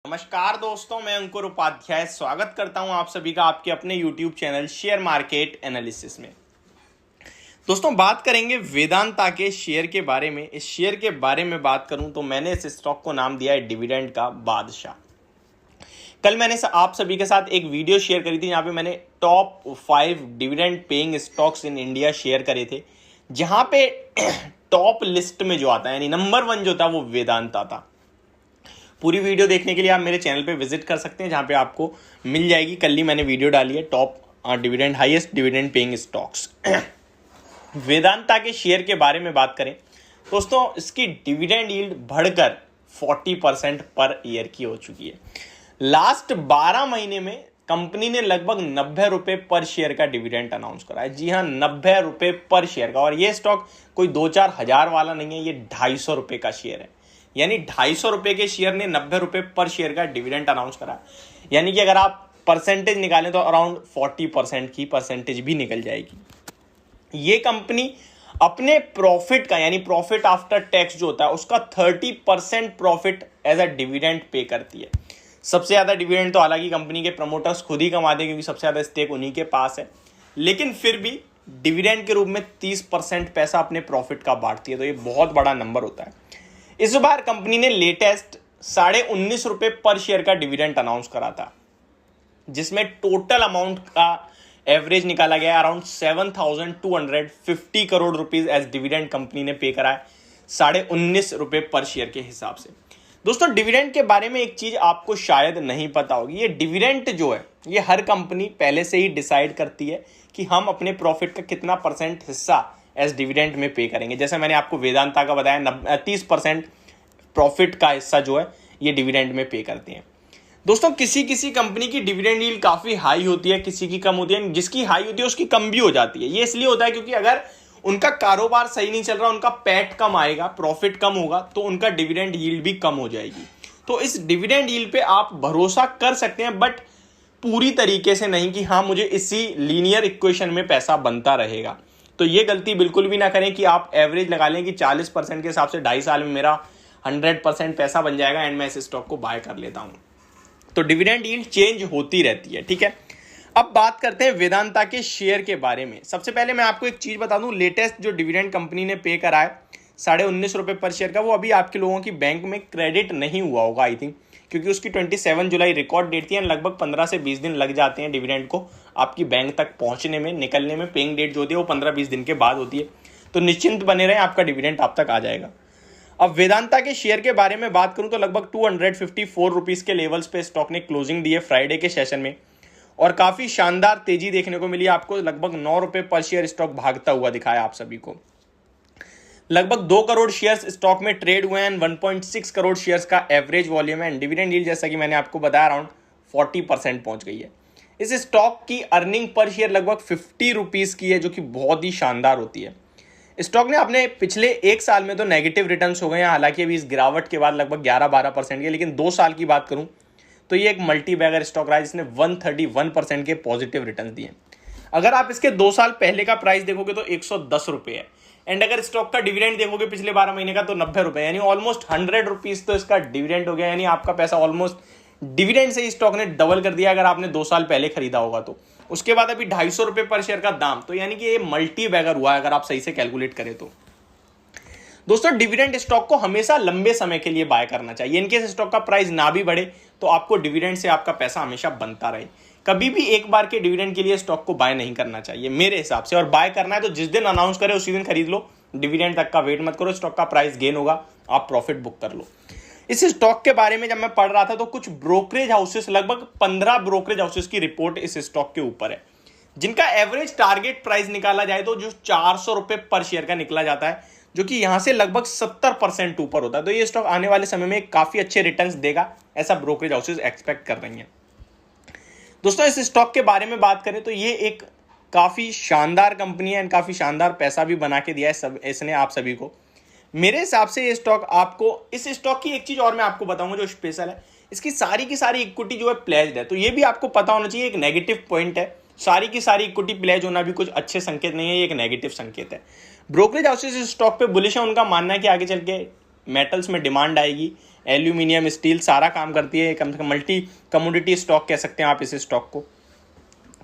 नमस्कार दोस्तों, मैं अंकुर उपाध्याय स्वागत करता हूं आप सभी का आपके अपने YouTube channel share market analysis में। दोस्तों, बात करेंगे वेदांता के शेयर के बारे में। इस शेयर के बारे में बात करूं तो मैंने इस स्टॉक को नाम दिया है डिविडेंड का बादशाह। कल मैंने आप सभी के साथ एक वीडियो शेयर करी थी जहां पे मैंने top 5 dividend paying stocks in India share करे थे, जहां पे टॉप लिस्ट में जो आता है यानी नंबर 1 जो था वो वेदांता था। पूरी वीडियो देखने के लिए आप मेरे चैनल पे विजिट कर सकते हैं, जहां पे आपको मिल जाएगी। कल ही मैंने वीडियो डाली है top dividend highest dividend paying stocks. Vedanta के शेयर के बारे में बात करें दोस्तों, इसकी डिविडेंड यील्ड बढ़कर 40% पर ईयर की हो चुकी है। लास्ट 12 महीने में कंपनी ने लगभग 90 रुपए पर शेयर का डिविडेंड अनाउंस करा है। जी हाँ, 90 रुपए पर शेयर का। और ये स्टॉक कोई 2-4 हजार वाला नहीं है, ये 250 रुपए का शेयर है। यानी 250 रुपए के शेयर ने 90 रुपए पर शेयर का डिविडेंड अनाउंस करा। यानी कि अगर आप परसेंटेज निकालें तो अराउंड 40% की परसेंटेज भी निकल जाएगी। ये कंपनी अपने प्रॉफिट का यानी प्रॉफिट आफ्टर टैक्स जो होता है उसका 30% profit as a dividend pay करती है। सबसे ज्यादा डिविडेंड तो हालांकि कंपनी के प्रमोटर्स खुद ही कमाते हैं, क्योंकि सबसे ज्यादा स्टेक उन्हीं के पास है, लेकिन फिर भी डिविडेंड के रूप में 30% पैसा अपने प्रॉफिट का बांटती है, तो ये बहुत बड़ा नंबर होता है। इस बार कंपनी ने लेटेस्ट 19.5 रुपए पर शेयर का डिविडेंड अनाउंस करा था, जिसमें टोटल अमाउंट का एवरेज निकाला गया around 7,250 crore rupees as dividend company ने पे करा है 19.5 रुपए पर शेयर के हिसाब से। दोस्तों, डिविडेंड के बारे में एक चीज आपको शायद नहीं पता होगी। ये डिविडेंड जो है ये हर कंपनी पहले से ही डिसाइड करती है कि हम अपने प्रॉफिट का कितना परसेंट हिस्सा एज डिविडेंड में पे करेंगे। जैसे मैंने आपको वेदांता का बताया 30% प्रॉफिट का हिस्सा जो है ये डिविडेंड में पे करते हैं। दोस्तों, किसी किसी कंपनी की डिविडेंड यील्ड काफी हाई होती है, किसी की कम होती है। जिसकी हाई होती है उसकी कम भी हो जाती है। ये इसलिए होता है क्योंकि अगर उनका कारोबार सही नहीं चल रहा, उनका पैट कम आएगा, प्रॉफिट कम होगा, तो उनका डिविडेंड यील्ड भी कम हो जाएगी। तो इस डिविडेंड यील्ड पे आप भरोसा कर सकते हैं, बट पूरी तरीके से नहीं कि हाँ मुझे इसी लीनियर इक्वेशन में पैसा बनता रहेगा। तो ये गलती बिल्कुल भी ना करें कि आप एवरेज लगा लें कि 40% के हिसाब से 2.5 साल में मेरा 100% पैसा बन जाएगा एंड मैं इस स्टॉक को बाय कर लेता हूं। तो डिविडेंड यील्ड चेंज होती रहती है, ठीक है। अब बात करते हैं वेदांता के शेयर के बारे में। सबसे पहले मैं आपको एक चीज बता दूं, लेटेस्ट जो डिविडेंड कंपनी ने पे करा है 19.5 रुपए पर शेयर का, वो अभी आपके लोगों की बैंक में क्रेडिट नहीं हुआ होगा आई थिंक, क्योंकि उसकी 27 जुलाई रिकॉर्ड डेट थी। लगभग 15 से 20 दिन लग जाते हैं डिविडेंड को आपकी बैंक तक पहुंचने में, निकलने में। पेइंग डेट जो होती है वो 15-20 दिन के बाद होती है। तो निश्चिंत बने रहें, आपका डिविडेंड आप तक आ जाएगा। अब वेदांता के शेयर के बारे में बात करूं तो लगभग 254 रुपीज के लेवल्स पे स्टॉक ने क्लोजिंग दी है फ्राइडे के सेशन में, और काफी शानदार तेजी देखने को मिली आपको। लगभग 9 रुपए पर शेयर स्टॉक भागता हुआ दिखाया आप सभी को। लगभग 2 करोड़ शेयर्स स्टॉक में ट्रेड हुए हैं। 1.6 करोड़ शेयर्स का एवरेज वॉल्यूम है। डिविडेंड यील्ड जैसा कि मैंने आपको बताया अराउंड 40% पहुंच गई है। इस स्टॉक की अर्निंग पर शेयर लगभग 50 रुपीज की है, जो कि बहुत ही शानदार होती है। स्टॉक ने अपने पिछले 1 साल में तो नेगेटिव रिटर्न्स हो गए हैं, हालांकि अभी इस गिरावट के बाद लगभग 11-12% के, लेकिन 2 साल की बात करूं तो ये एक मल्टी बैगर स्टॉक रहा है जिसने 131% के पॉजिटिव रिटर्न्स दिए। अगर आप इसके 2 साल पहले का प्राइस देखोगे तो 110 रुपए है, एंड अगर स्टॉक का डिविडेंड देखोगे पिछले 12 महीने का तो 90 रुपए, यानी ऑलमोस्ट 100 रुपीज तो इसका डिविडेंड हो गया। यानी आपका पैसा ऑलमोस्ट डिविडेंड से ही स्टॉक ने डबल कर दिया अगर आपने 2 साल पहले खरीदा होगा तो। उसके बाद अभी 250 रुपए पर शेयर का दाम, तो यानी कि ये मल्टी बैगर हुआ है अगर आप सही से कैलकुलेट करें तो। दोस्तों, डिविडेंड स्टॉक को हमेशा लंबे समय के लिए बाय करना चाहिए। इनकेस स्टॉक का प्राइस ना भी बढ़े तो आपको डिविडेंड से आपका पैसा हमेशा बनता रहे। कभी भी एक बार के डिविडेंड के लिए स्टॉक को बाय नहीं करना चाहिए मेरे हिसाब से। और बाय करना है तो जिस दिन अनाउंस करे उसी दिन खरीद लो, डिविडेंड तक का वेट मत करो। स्टॉक का प्राइस गेन होगा, आप प्रॉफिट बुक कर लो। इस स्टॉक के बारे में जब मैं पढ़ रहा था तो कुछ ब्रोकरेज हाउसेस, लगभग 15 ब्रोकरेज हाउसेस की रिपोर्ट इस स्टॉक के ऊपर है, जिनका एवरेज टारगेट प्राइस निकाला जाए तो जो 400 रुपए पर शेयर का निकला जाता है, जो कि यहां से लगभग 70% ऊपर होता है। तो ये स्टॉक आने वाले समय में काफी अच्छे रिटर्न्स देगा, ऐसा ब्रोकरेज हाउसेस एक्सपेक्ट कर रही हैं। दोस्तों, इस स्टॉक के बारे में बात करें तो ये एक काफी शानदार कंपनी है, काफी शानदार पैसा भी बना के दिया है इसने आप सभी को। मेरे हिसाब से ये स्टॉक आपको, इस स्टॉक की एक चीज और मैं आपको बताऊंगा जो स्पेशल है, इसकी सारी की सारी इक्विटी जो है प्लेज्ड है। तो ये भी आपको पता होना चाहिए, एक नेगेटिव पॉइंट है। सारी की सारी इक्विटी प्लेज होना भी कुछ अच्छे संकेत नहीं है, ये एक नेगेटिव संकेत है। ब्रोकरेज हाउसेस इस स्टॉक पे बुलिश है। उनका मानना है कि आगे चल के मेटल्स में डिमांड आएगी, एल्यूमिनियम, स्टील सारा काम करती है, कम से कम मल्टी कमोडिटी स्टॉक कह सकते हैं आप इस स्टॉक को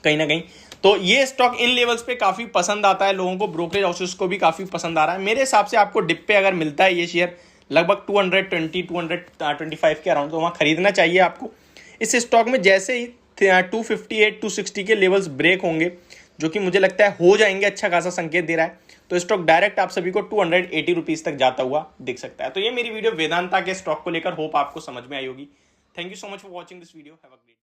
कहीं ना कहीं। तो ये स्टॉक इन लेवल्स पे काफ़ी पसंद आता है लोगों को, ब्रोकरेज हाउसेस को भी काफ़ी पसंद आ रहा है। मेरे हिसाब से आपको डिप पे अगर मिलता है ये शेयर लगभग 225 के अराउंड, तो वहाँ खरीदना चाहिए आपको। इस स्टॉक में जैसे ही 258 260 के लेवल्स ब्रेक होंगे, जो कि मुझे लगता है हो जाएंगे, अच्छा खासा संकेत दे रहा है, तो स्टॉक डायरेक्ट आप सभी को 280 रुपीज़ तक जाता हुआ दिख सकता है। तो ये मेरी वीडियो वेदांता के स्टॉक को लेकर, होप आपको समझ में आई होगी। Thank you so much for watching this video. Have a great